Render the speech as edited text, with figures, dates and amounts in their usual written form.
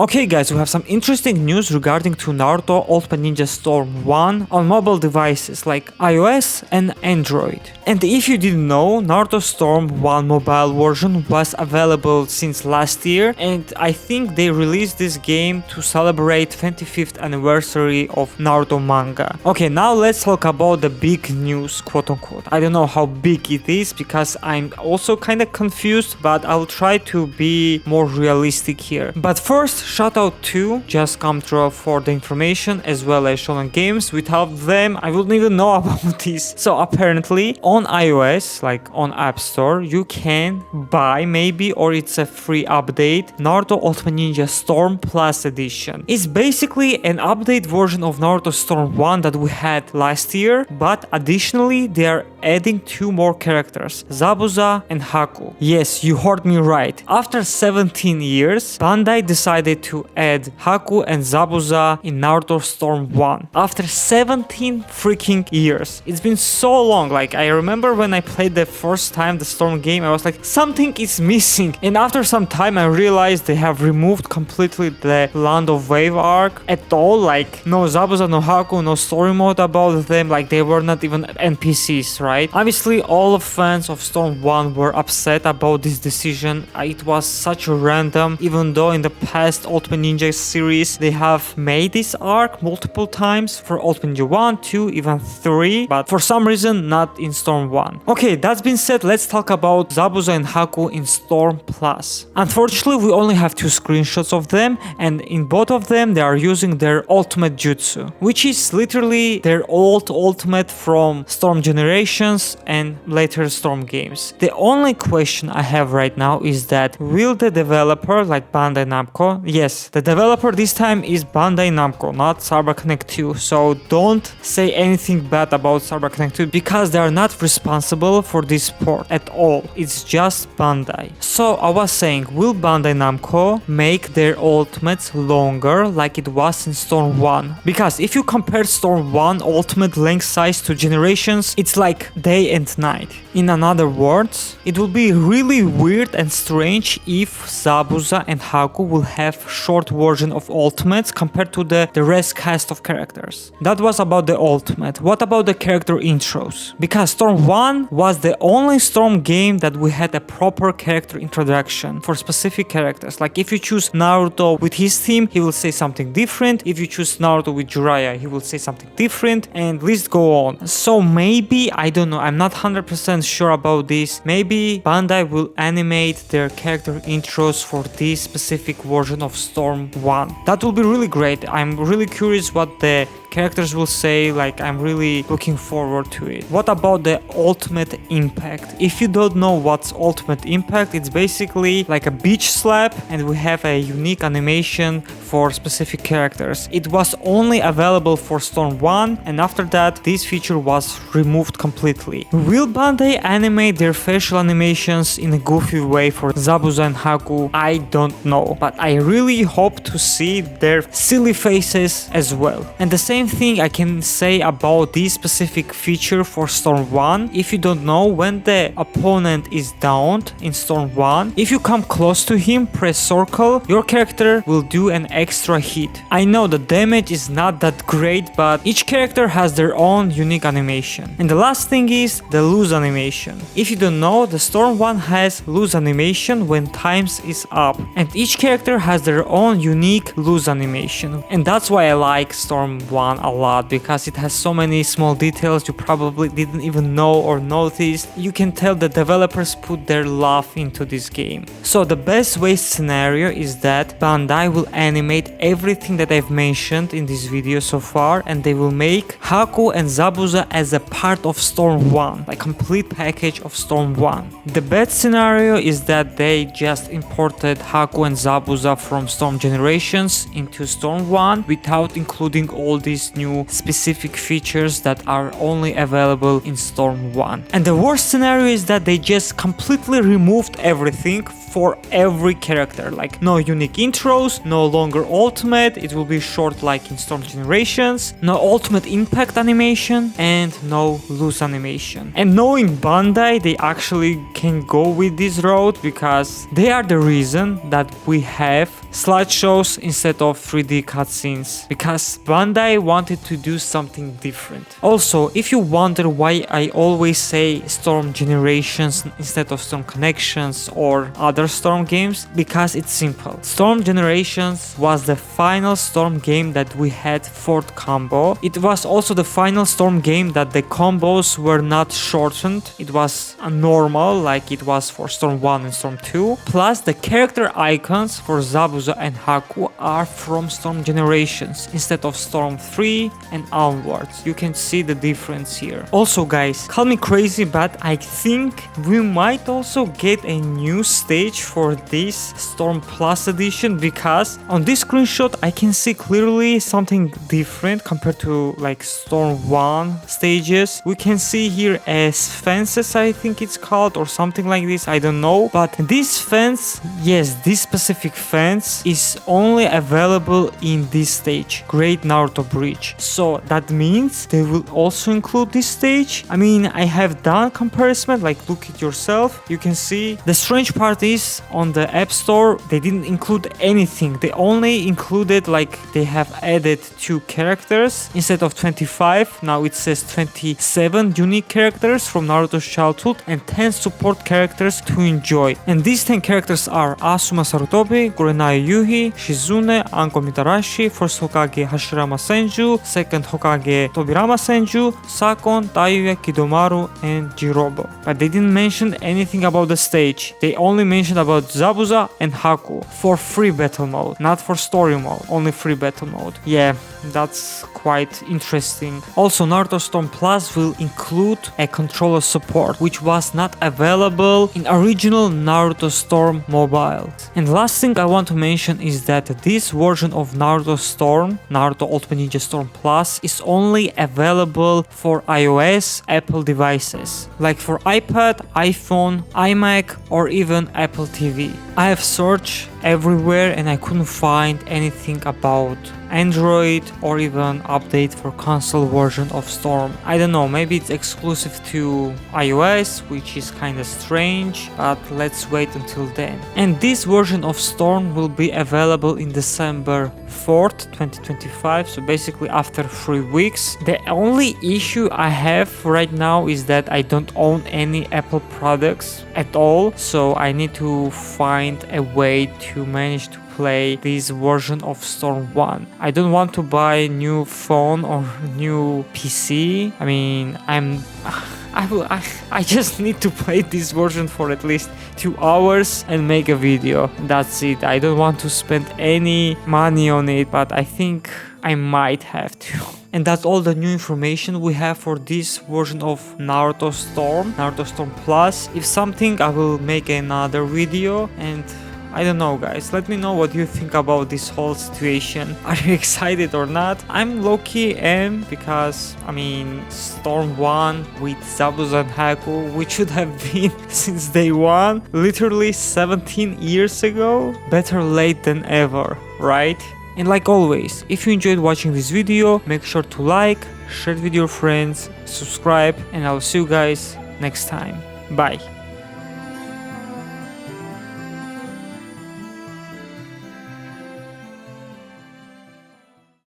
Okay guys, we have some interesting news regarding to Naruto Ultimate Ninja Storm 1 on mobile devices like iOS and Android. And if you didn't know, Naruto Storm 1 mobile version was available since last year, and I think they released this game to celebrate 25th anniversary of Naruto manga. Okay, now let's talk about the big news, quote unquote. I don't know how big it is because I'm also kind of confused, but I'll try to be more realistic here. But first, shout out to Just Come True for the information as well as Shonen Games. Without them, I wouldn't even know about this. So apparently on iOS, like on App Store, you can buy maybe, or it's a free update, Naruto Ultimate Ninja Storm Plus Edition. It's basically an update version of Naruto Storm 1 that we had last year, but additionally they are adding 2 more characters, Zabuza and Haku. Yes, you heard me right. After 17 years, Bandai decided to add Haku and Zabuza in Naruto Storm 1. After 17 freaking years. It's been so long. Like, I remember when I played the first time the Storm game, I was like, something is missing. And after some time, I realized they have removed completely the Land of Wave arc at all. Like, no Zabuza, no Haku, no story mode about them. Like, they were not even NPCs, right? Obviously, all of fans of Storm 1 were upset about this decision. It was such a random, even though in the past Ultimate Ninja series they have made this arc multiple times for Ultimate Ninja 1, 2, even 3, but for some reason not in Storm 1. Okay, that's been said, let's talk about Zabuza and Haku in Storm Plus. Unfortunately, we only have 2 screenshots of them, and in both of them they are using their ultimate jutsu, which is literally their old ultimate from Storm Generations and later Storm games. The only question I have right now is that will the developer, like Bandai Namco, yes, the developer this time is Bandai Namco, not CyberConnect 2, so don't say anything bad about CyberConnect 2 because they are not responsible for this port at all. It's just Bandai. So I was saying, will Bandai Namco make their ultimates longer like it was in Storm 1? Because if you compare Storm 1 ultimate length size to Generations, it's like day and night. In other words, it will be really weird and strange if Zabuza and Haku will have short version of ultimates compared to the rest cast of characters. That was about the ultimate. What about the character intros? Because Storm 1 was the only Storm game that we had a proper character introduction for specific characters. Like if you choose Naruto with his theme, he will say something different. If you choose Naruto with Jiraiya, he will say something different, and list go on. So maybe, I don't know, I'm not 100% sure about this. Maybe Bandai will animate their character intros for this specific version of Storm 1. That will be really great. I'm really curious what the characters will say. Like, I'm really looking forward to it. What about the ultimate impact? If you don't know what's ultimate impact, it's basically like a beach slap, and we have a unique animation for specific characters. It was only available for Storm 1, and after that this feature was removed completely. Will Bandai animate their facial animations in a goofy way for Zabuza and Haku? I don't know, but I really hope to see their silly faces as well. And the same thing I can say about this specific feature for Storm 1. If you don't know, when the opponent is downed in Storm 1, if you come close to him, press circle, your character will do an extra hit. I know the damage is not that great, but each character has their own unique animation. And the last thing is the lose animation. If you don't know, the Storm 1 has lose animation when times is up, and each character has their own unique lose animation. And that's why I like Storm 1 a lot, because it has so many small details you probably didn't even know or notice. You can tell the developers put their love into this game. So the best way scenario is that Bandai will animate everything that I've mentioned in this video so far, and they will make Haku and Zabuza as a part of Storm 1, like complete package of Storm 1. The bad scenario is that they just imported Haku and Zabuza from Storm Generations into Storm 1 without including all these new specific features that are only available in Storm 1. And the worst scenario is that they just completely removed everything for every character. Like, no unique intros, no longer ultimate, it will be short like in Storm Generations, no ultimate impact animation, and no lose animation. And knowing Bandai, they actually can go with this road because they are the reason that we have slideshows instead of 3D cutscenes, because Bandai wanted to do something different. Also, if you wonder why I always say Storm Generations instead of Storm Connections or other Storm games, because it's simple. Storm Generations was the final Storm game that we had fourth combo. It was also the final Storm game that the combos were not shortened. It was a normal like it was for Storm 1 and Storm 2. Plus the character icons for Zabuza and Haku are from Storm Generations instead of Storm 3 and onwards. You can see the difference here. Also guys, call me crazy, but I think we might also get a new stage for this Storm Plus edition, because on this screenshot I can see clearly something different compared to like Storm 1 stages. We can see here as fences, I think it's called, or something like this, I don't know. But this fence, yes, this specific fence is only available in this stage, Great Naruto Bridge. So that means they will also include this stage. I mean, I have done comparison, like look at yourself, you can see. The strange part is on the App Store they didn't include anything. They only included, like, they have added 2 characters instead of 25. Now it says 27 unique characters from Naruto's childhood and 10 support characters to enjoy. And these 10 characters are Asuma Sarutobi, Kurenai Yuhi, Shizune, Anko Mitarashi, first Hokage Hashirama Senju, second Hokage Tobirama Senju, Sakon, Tayuya, Kidomaru, and Jirobo. But they didn't mention anything about the stage. They only mentioned about Zabuza and Haku for free battle mode, not for story mode, only free battle mode. Yeah, that's quite interesting. Also, Naruto Storm Plus will include a controller support, which was not available in original Naruto Storm Mobile. And last thing I want to mention is that this version of Naruto Storm, Naruto Ultimate Ninja Storm Plus, is only available for iOS, Apple devices, like for iPad, iPhone, iMac, or even Apple TV. I have searched everywhere and I couldn't find anything about Android or even update for console version of Storm. I don't know, maybe it's exclusive to iOS, which is kinda strange, but let's wait until then. And this version of Storm will be available in December 4th, 2025, so basically after 3 weeks. The only issue I have right now is that I don't own any Apple products at all, so I need to find a way to manage to play this version of Storm 1. I don't want to buy a new phone or new PC. I mean, I just need to play this version for at least 2 hours and make a video. That's it. I don't want to spend any money on it, but I think I might have to. And that's all the new information we have for this version of Naruto Storm Plus. If something, I will make another video. And I don't know guys, let me know what you think about this whole situation. Are you excited or not? I'm low-key am, because I mean, Storm 1 with Zabuza and Haku, which should have been since day 1, literally 17 years ago. Better late than ever, right? And like always, if you enjoyed watching this video, make sure to like, share it with your friends, subscribe, and I'll see you guys next time. Bye.